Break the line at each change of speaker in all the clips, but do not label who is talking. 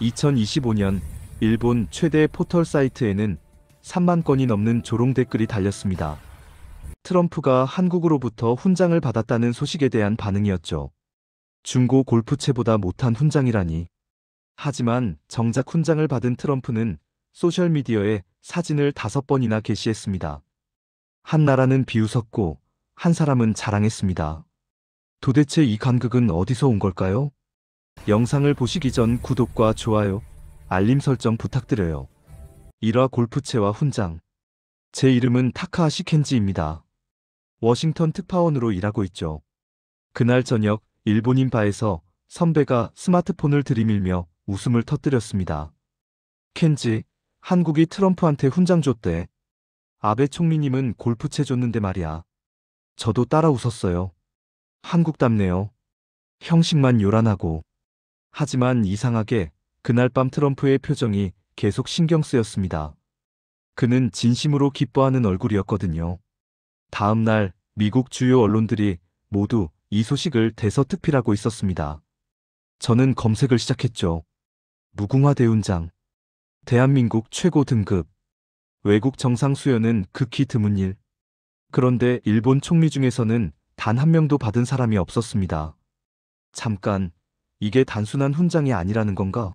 2025년 일본 최대 포털 사이트에는 3만 건이 넘는 조롱 댓글이 달렸습니다. 트럼프가 한국으로부터 훈장을 받았다는 소식에 대한 반응이었죠. 중고 골프채보다 못한 훈장이라니. 하지만 정작 훈장을 받은 트럼프는 소셜미디어에 사진을 5번이나 게시했습니다. 한 나라는 비웃었고 한 사람은 자랑했습니다. 도대체 이 간극은 어디서 온 걸까요? 영상을 보시기 전 구독과 좋아요, 알림 설정 부탁드려요. 1화 골프채와 훈장. 제 이름은 타카하시 켄지입니다. 워싱턴 특파원으로 일하고 있죠. 그날 저녁 일본인 바에서 선배가 스마트폰을 들이밀며 웃음을 터뜨렸습니다. 켄지, 한국이 트럼프한테 훈장 줬대. 아베 총리님은 골프채 줬는데 말이야. 저도 따라 웃었어요. 한국답네요. 형식만 요란하고. 하지만 이상하게 그날 밤 트럼프의 표정이 계속 신경 쓰였습니다. 그는 진심으로 기뻐하는 얼굴이었거든요. 다음 날 미국 주요 언론들이 모두 이 소식을 대서특필하고 있었습니다. 저는 검색을 시작했죠. 무궁화 대훈장. 대한민국 최고 등급. 외국 정상 수여는 극히 드문 일. 그런데 일본 총리 중에서는 단 한 명도 받은 사람이 없었습니다. 잠깐, 이게 단순한 훈장이 아니라는 건가?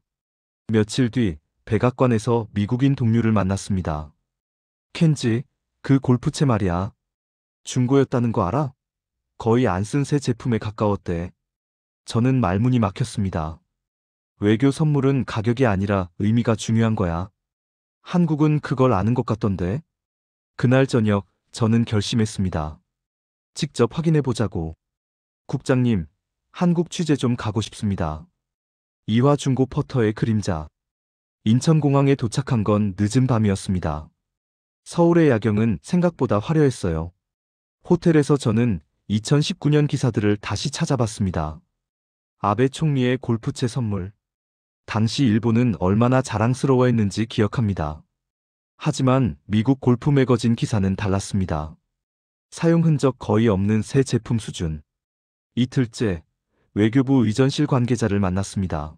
며칠 뒤 백악관에서 미국인 동료를 만났습니다. 켄지, 그 골프채 말이야. 중고였다는 거 알아? 거의 안 쓴 새 제품에 가까웠대. 저는 말문이 막혔습니다. 외교 선물은 가격이 아니라 의미가 중요한 거야. 한국은 그걸 아는 것 같던데. 그날 저녁 저는 결심했습니다. 직접 확인해 보자고. 국장님, 한국 취재 좀 가고 싶습니다. 이화 중고 퍼터의 그림자. 인천공항에 도착한 건 늦은 밤이었습니다. 서울의 야경은 생각보다 화려했어요. 호텔에서 저는 2019년 기사들을 다시 찾아봤습니다. 아베 총리의 골프채 선물. 당시 일본은 얼마나 자랑스러워했는지 기억합니다. 하지만 미국 골프 매거진 기사는 달랐습니다. 사용 흔적 거의 없는 새 제품 수준. 이틀째, 외교부 의전실 관계자를 만났습니다.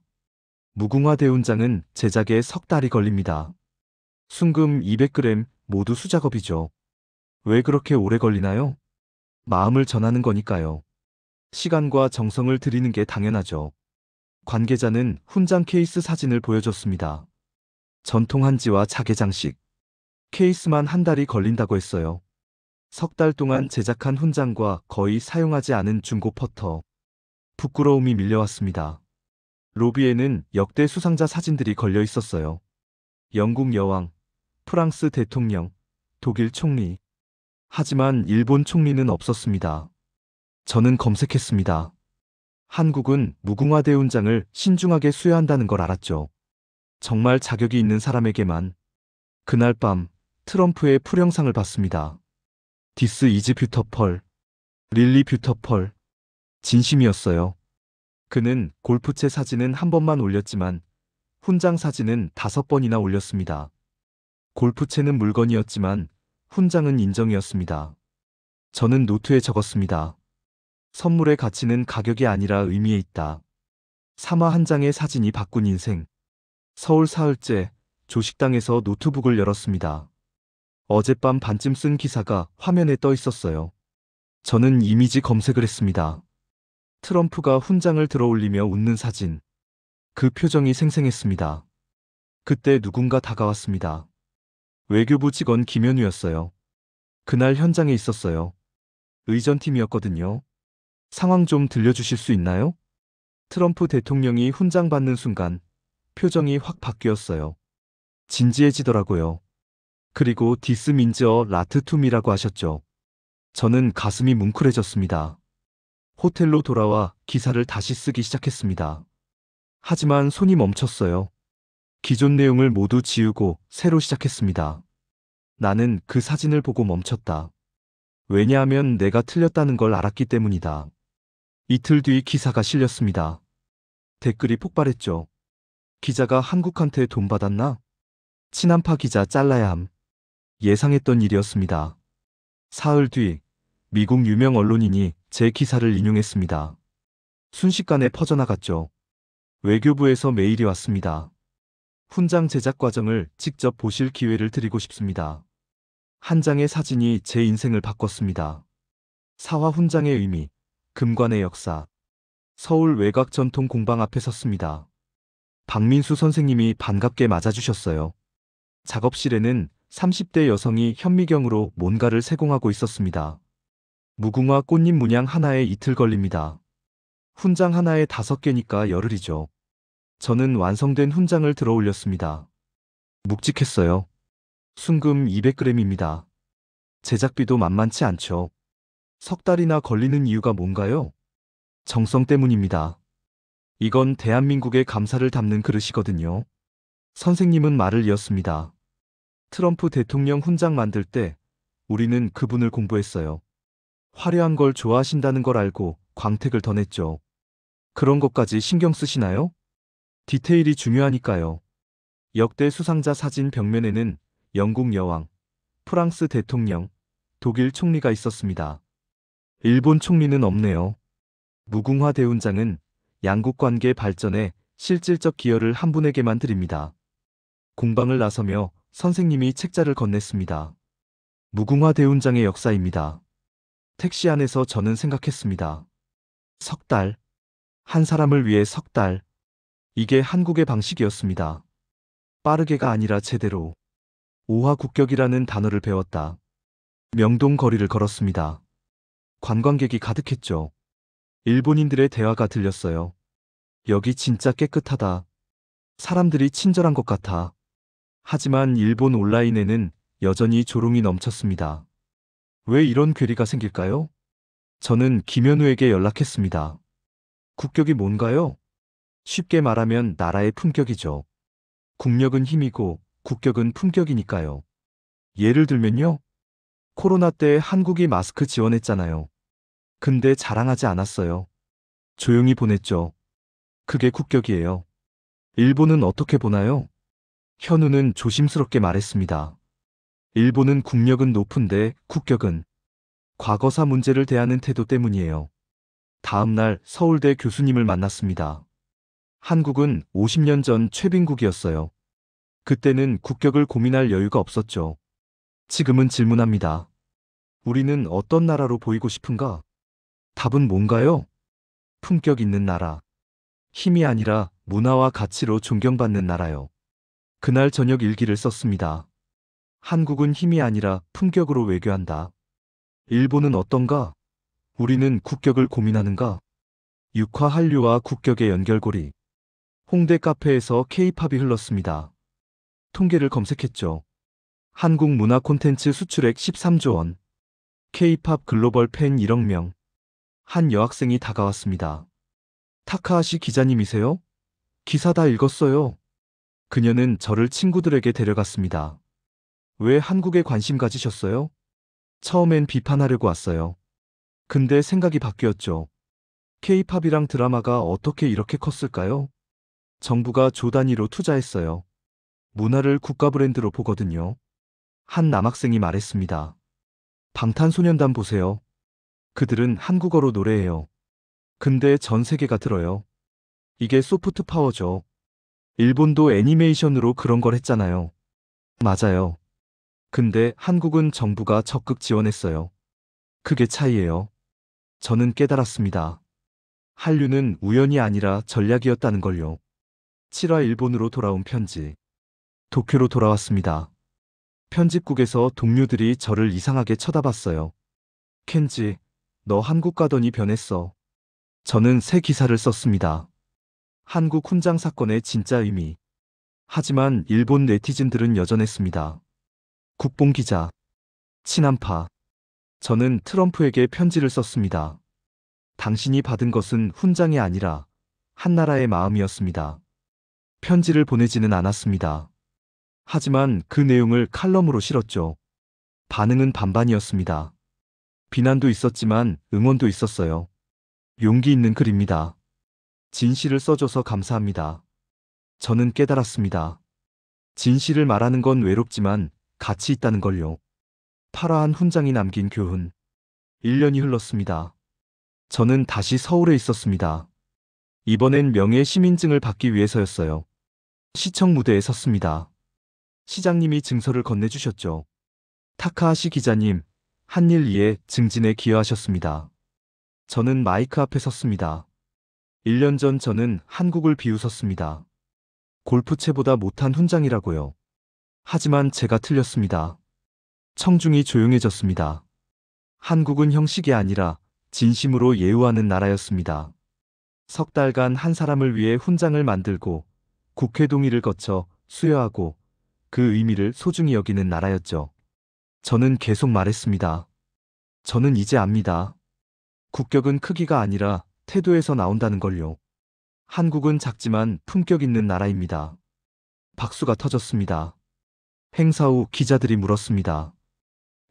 무궁화 대훈장은 제작에 석 달이 걸립니다. 순금 200g 모두 수작업이죠. 왜 그렇게 오래 걸리나요? 마음을 전하는 거니까요. 시간과 정성을 들이는 게 당연하죠. 관계자는 훈장 케이스 사진을 보여줬습니다. 전통 한지와 자개 장식. 케이스만 한 달이 걸린다고 했어요. 석 달 동안 제작한 훈장과 거의 사용하지 않은 중고 퍼터. 부끄러움이 밀려왔습니다. 로비에는 역대 수상자 사진들이 걸려 있었어요. 영국 여왕, 프랑스 대통령, 독일 총리. 하지만 일본 총리는 없었습니다. 저는 검색했습니다. 한국은 무궁화 대훈장을 신중하게 수여한다는 걸 알았죠. 정말 자격이 있는 사람에게만. 그날 밤 트럼프의 풀영상을 봤습니다. 디스 이즈 뷰터펄. 릴리 뷰터펄. 진심이었어요. 그는 골프채 사진은 한 번만 올렸지만 훈장 사진은 5번이나 올렸습니다. 골프채는 물건이었지만 훈장은 인정이었습니다. 저는 노트에 적었습니다. 선물의 가치는 가격이 아니라 의미에 있다. 사마 한 장의 사진이 바꾼 인생. 서울 사흘째 조식당에서 노트북을 열었습니다. 어젯밤 반쯤 쓴 기사가 화면에 떠 있었어요. 저는 이미지 검색을 했습니다. 트럼프가 훈장을 들어올리며 웃는 사진. 그 표정이 생생했습니다. 그때 누군가 다가왔습니다. 외교부 직원 김현우였어요. 그날 현장에 있었어요. 의전팀이었거든요. 상황 좀 들려주실 수 있나요? 트럼프 대통령이 훈장 받는 순간 표정이 확 바뀌었어요. 진지해지더라고요. 그리고 디스 민즈어 라트 투미라고 하셨죠. 저는 가슴이 뭉클해졌습니다. 호텔로 돌아와 기사를 다시 쓰기 시작했습니다. 하지만 손이 멈췄어요. 기존 내용을 모두 지우고 새로 시작했습니다. 나는 그 사진을 보고 멈췄다. 왜냐하면 내가 틀렸다는 걸 알았기 때문이다. 이틀 뒤 기사가 실렸습니다. 댓글이 폭발했죠. 기자가 한국한테 돈 받았나? 친한파 기자 잘라야 함. 예상했던 일이었습니다. 사흘 뒤 미국 유명 언론인이 제 기사를 인용했습니다. 순식간에 퍼져나갔죠. 외교부에서 메일이 왔습니다. 훈장 제작 과정을 직접 보실 기회를 드리고 싶습니다. 한 장의 사진이 제 인생을 바꿨습니다. 사화 훈장의 의미, 금관의 역사. 서울 외곽 전통 공방 앞에 섰습니다. 박민수 선생님이 반갑게 맞아주셨어요. 작업실에는 30대 여성이 현미경으로 뭔가를 세공하고 있었습니다. 무궁화 꽃잎 문양 하나에 이틀 걸립니다. 훈장 하나에 5개니까 열흘이죠. 저는 완성된 훈장을 들어 올렸습니다. 묵직했어요. 순금 200g입니다. 제작비도 만만치 않죠. 석 달이나 걸리는 이유가 뭔가요? 정성 때문입니다. 이건 대한민국의 감사를 담는 그릇이거든요. 선생님은 말을 이었습니다. 트럼프 대통령 훈장 만들 때 우리는 그분을 공부했어요. 화려한 걸 좋아하신다는 걸 알고 광택을 더 냈죠. 그런 것까지 신경 쓰시나요? 디테일이 중요하니까요. 역대 수상자 사진 벽면에는 영국 여왕, 프랑스 대통령, 독일 총리가 있었습니다. 일본 총리는 없네요. 무궁화 대훈장은 양국 관계 발전에 실질적 기여를 한 분에게만 드립니다. 공방을 나서며 선생님이 책자를 건넸습니다. 무궁화 대훈장의 역사입니다. 택시 안에서 저는 생각했습니다. 석 달. 한 사람을 위해 석 달. 이게 한국의 방식이었습니다. 빠르게가 아니라 제대로. 오화국격이라는 단어를 배웠다. 명동 거리를 걸었습니다. 관광객이 가득했죠. 일본인들의 대화가 들렸어요. 여기 진짜 깨끗하다. 사람들이 친절한 것 같아. 하지만 일본 온라인에는 여전히 조롱이 넘쳤습니다. 왜 이런 괴리가 생길까요? 저는 김현우에게 연락했습니다. 국격이 뭔가요? 쉽게 말하면 나라의 품격이죠. 국력은 힘이고 국격은 품격이니까요. 예를 들면요. 코로나 때 한국이 마스크 지원했잖아요. 근데 자랑하지 않았어요. 조용히 보냈죠. 그게 국격이에요. 일본은 어떻게 보나요? 현우는 조심스럽게 말했습니다. 일본은 국력은 높은데 국격은 과거사 문제를 대하는 태도 때문이에요. 다음 날 서울대 교수님을 만났습니다. 한국은 50년 전 최빈국이었어요. 그때는 국격을 고민할 여유가 없었죠. 지금은 질문합니다. 우리는 어떤 나라로 보이고 싶은가? 답은 뭔가요? 품격 있는 나라. 힘이 아니라 문화와 가치로 존경받는 나라요. 그날 저녁 일기를 썼습니다. 한국은 힘이 아니라 품격으로 외교한다. 일본은 어떤가? 우리는 국격을 고민하는가? 육화 한류와 국격의 연결고리. 홍대 카페에서 K-팝이 흘렀습니다. 통계를 검색했죠. 한국 문화 콘텐츠 수출액 13조 원. K-팝 글로벌 팬 1억 명. 한 여학생이 다가왔습니다. 타카하시 기자님이세요? 기사 다 읽었어요. 그녀는 저를 친구들에게 데려갔습니다. 왜 한국에 관심 가지셨어요? 처음엔 비판하려고 왔어요. 근데 생각이 바뀌었죠. K-팝이랑 드라마가 어떻게 이렇게 컸을까요? 정부가 조 단위로 투자했어요. 문화를 국가 브랜드로 보거든요. 한 남학생이 말했습니다. 방탄소년단 보세요. 그들은 한국어로 노래해요. 근데 전 세계가 들어요. 이게 소프트 파워죠. 일본도 애니메이션으로 그런 걸 했잖아요. 맞아요. 근데 한국은 정부가 적극 지원했어요. 그게 차이예요. 저는 깨달았습니다. 한류는 우연이 아니라 전략이었다는 걸요. 7화 일본으로 돌아온 편지. 도쿄로 돌아왔습니다. 편집국에서 동료들이 저를 이상하게 쳐다봤어요. 켄지, 너 한국 가더니 변했어. 저는 새 기사를 썼습니다. 한국 훈장 사건의 진짜 의미. 하지만 일본 네티즌들은 여전했습니다. 국뽕 기자. 친한파. 저는 트럼프에게 편지를 썼습니다. 당신이 받은 것은 훈장이 아니라 한나라의 마음이었습니다. 편지를 보내지는 않았습니다. 하지만 그 내용을 칼럼으로 실었죠. 반응은 반반이었습니다. 비난도 있었지만 응원도 있었어요. 용기 있는 글입니다. 진실을 써줘서 감사합니다. 저는 깨달았습니다. 진실을 말하는 건 외롭지만 가치 있다는 걸요. 파라한 훈장이 남긴 교훈. 1년이 흘렀습니다. 저는 다시 서울에 있었습니다. 이번엔 명예 시민증을 받기 위해서였어요. 시청 무대에 섰습니다. 시장님이 증서를 건네주셨죠. 타카하시 기자님, 한일 2에 증진에 기여하셨습니다. 저는 마이크 앞에 섰습니다. 1년 전 저는 한국을 비웃었습니다. 골프채보다 못한 훈장이라고요. 하지만 제가 틀렸습니다. 청중이 조용해졌습니다. 한국은 형식이 아니라 진심으로 예우하는 나라였습니다. 석 달간 한 사람을 위해 훈장을 만들고 국회 동의를 거쳐 수여하고 그 의미를 소중히 여기는 나라였죠. 저는 계속 말했습니다. 저는 이제 압니다. 국격은 크기가 아니라 태도에서 나온다는 걸요. 한국은 작지만 품격 있는 나라입니다. 박수가 터졌습니다. 행사 후 기자들이 물었습니다.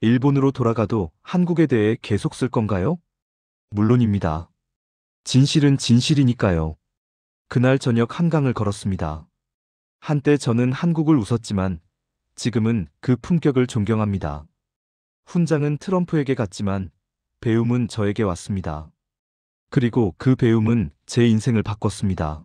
일본으로 돌아가도 한국에 대해 계속 쓸 건가요? 물론입니다. 진실은 진실이니까요. 그날 저녁 한강을 걸었습니다. 한때 저는 한국을 웃었지만 지금은 그 품격을 존경합니다. 훈장은 트럼프에게 갔지만 배움은 저에게 왔습니다. 그리고 그 배움은 제 인생을 바꿨습니다.